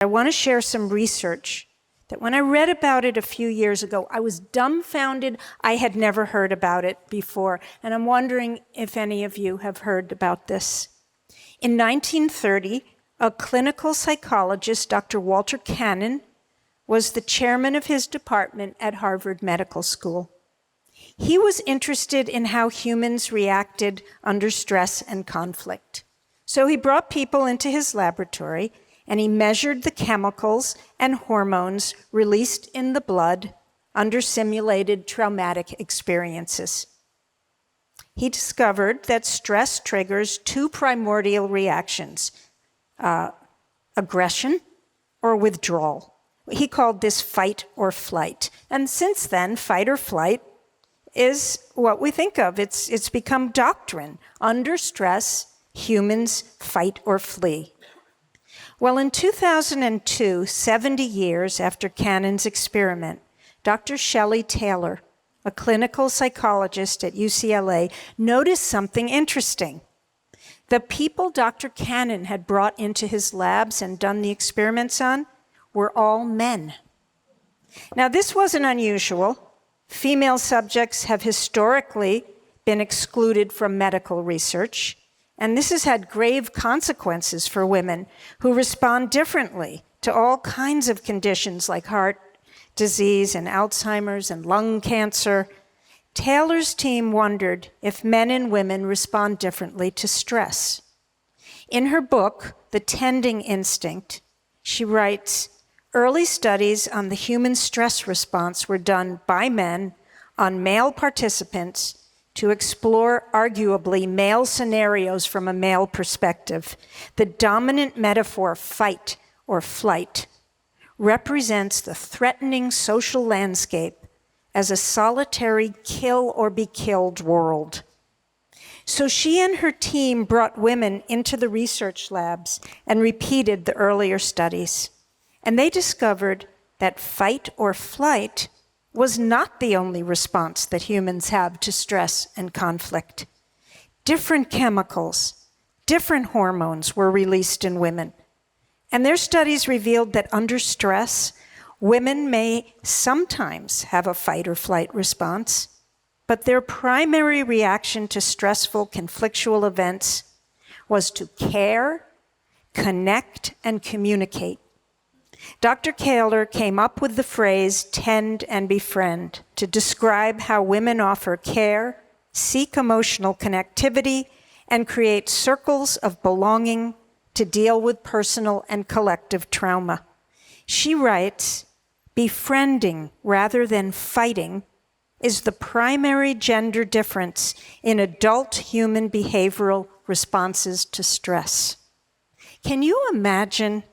I want to share some research that when I read about it a few years ago, I was dumbfounded. I had never heard about it before, and I'm wondering if any of you have heard about this. In 1930, a clinical psychologist, Dr. Walter Cannon, was the chairman of his department at Harvard Medical School. He was interested in how humans reacted under stress and conflict. So he brought people into his laboratory and he measured the chemicals and hormones released in the blood under simulated traumatic experiences. He discovered that stress triggers two primordial reactions, aggression or withdrawal. He called this fight or flight. And since then, fight or flight is what we think of. It's become doctrine. Under stress, humans fight or flee. Well, in 2002, 70 years after Cannon's experiment, Dr. Shelley E, a clinical psychologist at UCLA, noticed something interesting. The people Dr. Cannon had brought into his labs and done the experiments on were all men. Now, this wasn't unusual. Female subjects have historically been excluded from medical research, and this has had grave consequences for women who respond differently to all kinds of conditions like heart disease and Alzheimer's and lung cancer. Taylor's team wondered if men and women respond differently to stress. In her book, The Tending Instinct, she writes, early studies on the human stress response were done by men on male participants to explore arguably male scenarios from a male perspective. The dominant metaphor, fight or flight, represents the threatening social landscape as a solitary kill or be killed world. So she and her team brought women into the research labs and repeated the earlier studies. And they discovered that fight or flight was not the only response that humans have to stress and conflict. Different chemicals, different hormones were released in women. And their studies revealed that under stress, women may sometimes have a fight or flight response, but their primary reaction to stressful conflictual events was to care, connect, and communicate. Dr. Taylor came up with the phrase tend and befriend to describe how women offer care, seek emotional connectivity, and create circles of belonging to deal with personal and collective trauma. She writes, befriending rather than fighting is the primary gender difference in adult human behavioral responses to stress. Can you imagine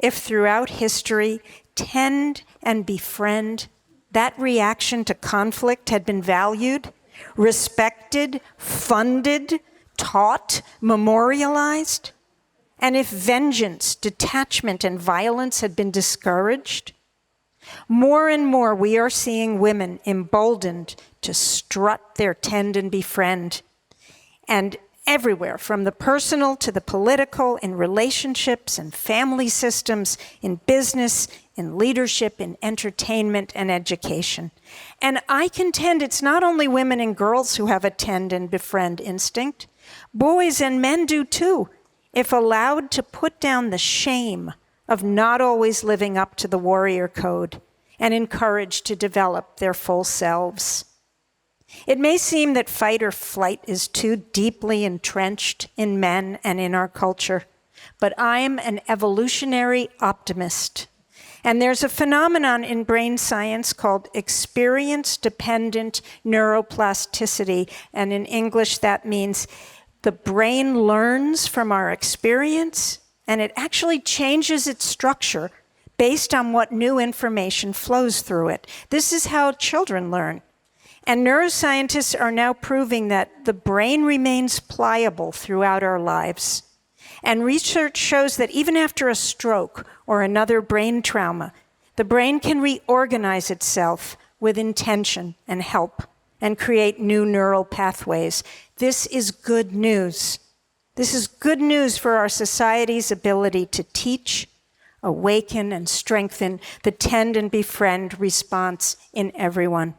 if throughout history, tend and befriend, that reaction to conflict had been valued, respected, funded, taught, memorialized? And if vengeance, detachment, and violence had been discouraged? More and more we are seeing women emboldened to strut their tend and befriend. And everywhere, from the personal to the political, in relationships and family systems, in business, in leadership, in entertainment and education. And I contend it's not only women and girls who have a tend and befriend instinct. Boys and men do too, if allowed to put down the shame of not always living up to the warrior code and encouraged to develop their full selves. It may seem that fight or flight is too deeply entrenched in men and in our culture, but I'm an evolutionary optimist. And there's a phenomenon in brain science called experience-dependent neuroplasticity, and in English that means the brain learns from our experience, and it actually changes its structure based on what new information flows through it. This is how children learn. And neuroscientists are now proving that the brain remains pliable throughout our lives. And research shows that even after a stroke or another brain trauma, the brain can reorganize itself with intention and help and create new neural pathways. This is good news. This is good news for our society's ability to teach, awaken and strengthen the tend and befriend response in everyone.